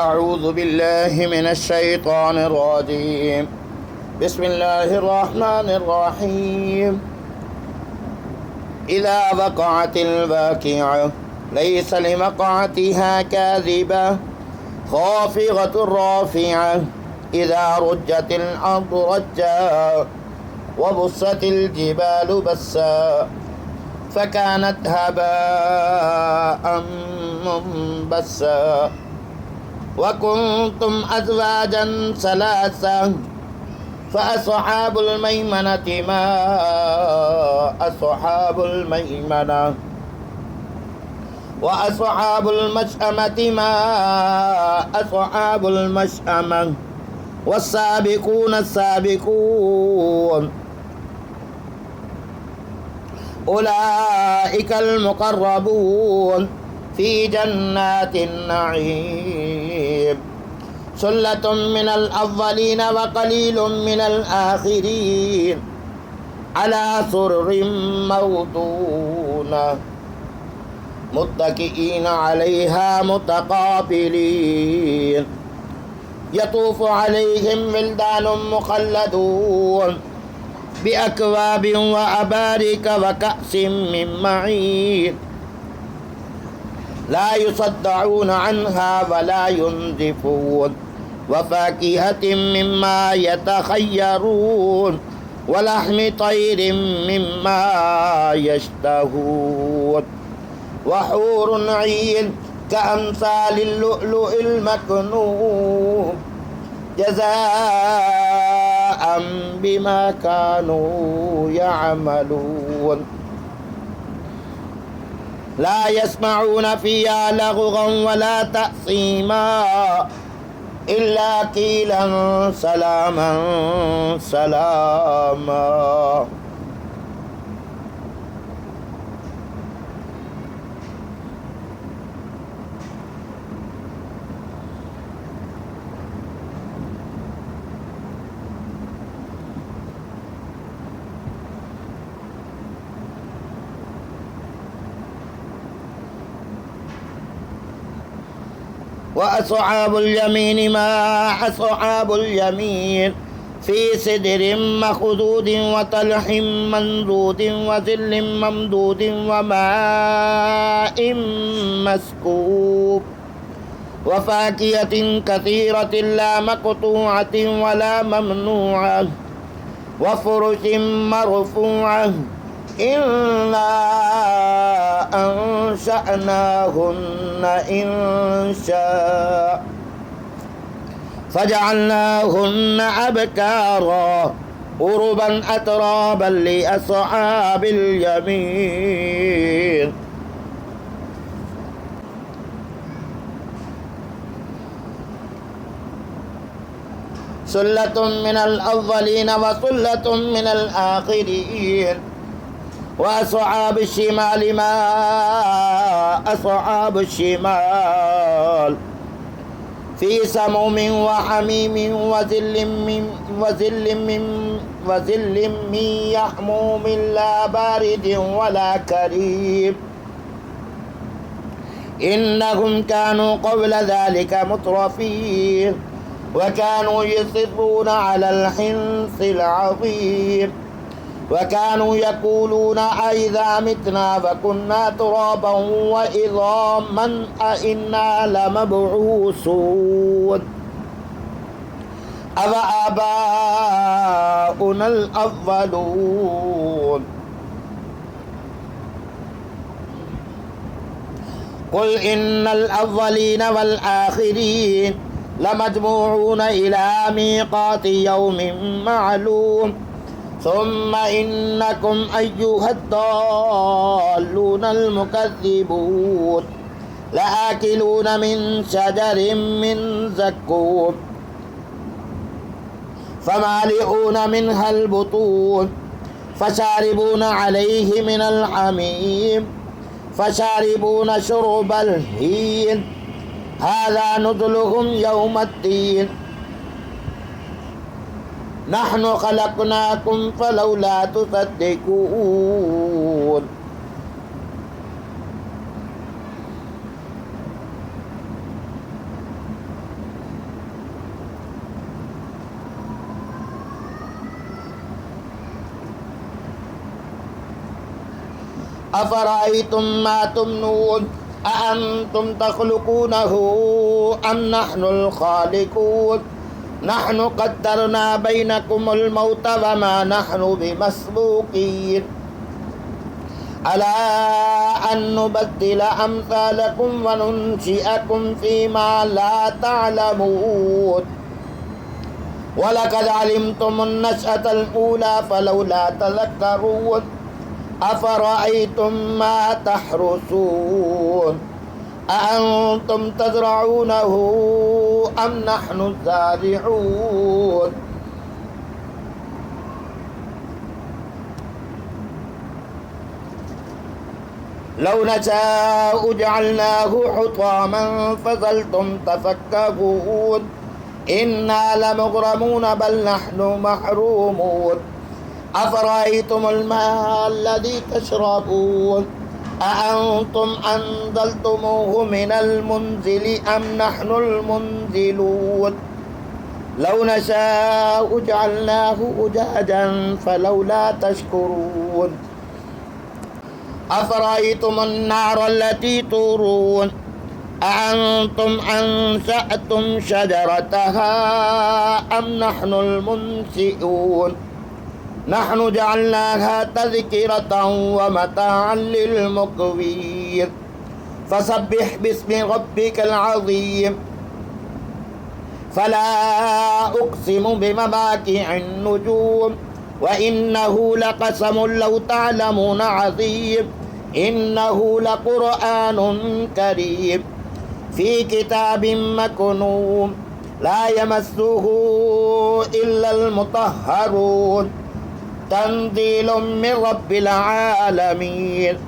أعوذ بالله من الشيطان الرجيم. بسم الله الرحمن الرحيم. إذا وقعت الواقعة ليس لوقعتها كاذبة خافضة رافعة إذا رجت الأرض رجا وبست الجبال بسا فكانت هباء منبثا وكنتم أزواجا ثلاثة فأصحاب الميمنة ما أصحاب الميمنة وأصحاب المشأمة ما أصحاب المشأمة والسابقون السابقون أولئك المقربون في جنات النعيم ثلة من الأولين وقليل من الآخرين على سرر موضونة متكئين عليها متقابلين يطوف عليهم ولدان مخلدون بأكواب وأبارك وكأس من معين لا يصدعون عنها ولا ينزفون وفاكهة مما يتخيرون ولحم طير مما يشتهون وحور عين كأمثال اللؤلؤ المكنون جزاء بما كانوا يعملون لا يسمعون فيها لغوا ولا تأثيما إلا قيلا سلاما سلاما. وأصحاب اليمين ما أصحاب اليمين في سدر مخضود وطلح منضود وظل ممدود وماء مسكوب وفاكهة كثيرة لا مقطوعة ولا ممنوعة وفرش مرفوعة إنا أنشأناهن إنشاء فجعلناهن أبكارا عربا أترابا لأصحاب اليمين ثلة من الأولين وثلة من الآخرين وأصحاب الشمال ما أصحاب الشمال في سموم وحميم وظل من يحموم لا بارد ولا كريم إنهم كانوا قبل ذلك مترفين وكانوا يصرون على الحنث العظيم وكانوا يقولون أئذا متنا وكنا ترابا وعظاما أئنا لمبعوثون أوآباؤنا الأولون قل إن الأولين والآخرين لمجموعون إلى ميقات يوم معلوم ثم إنكم أيها الضالون المكذبون لآكلون من شجر من زقوم فمالئون منها البطون فشاربون عليه من الحميم فشاربون شرب الهين هذا نزلهم يوم الدين نحن خلقناكم فلولا تصدقون أفرأيتم ما تمنون أأنتم تخلقونه أم نحن الخالقون نحن قدرنا بينكم الموت وما نحن بمسبوقين ألا أن نبدل أمثالكم وننشئكم فيما لا تعلمون ولقد علمتم النشأة الأولى فلولا تذكرون أفرأيتم ما تحرثون أأنتم تزرعونه أم نحن الزارعون لو نشاء جعلناه حطاما فظلتم تفكهون إنا لمغرمون بل نحن محرومون أفرأيتم الماء الذي تشربون أأنتم أنزلتموه من المنزل أم نحن المنزلون لو نشاء جعلناه أجاجا فلولا تشكرون أفرأيتم النار التي تورون أأنتم أنشأتم شجرتها أم نحن المنشئون نحن جعلناها تذكرة ومتاعا للمقوين فسبح باسم ربك العظيم فلا أقسم بمواقع النجوم وإنه لقسم لو تعلمون عظيم إنه لقرآن كريم في كتاب مكنون لا يمسه إلا المطهرون تنزيل من رب العالمين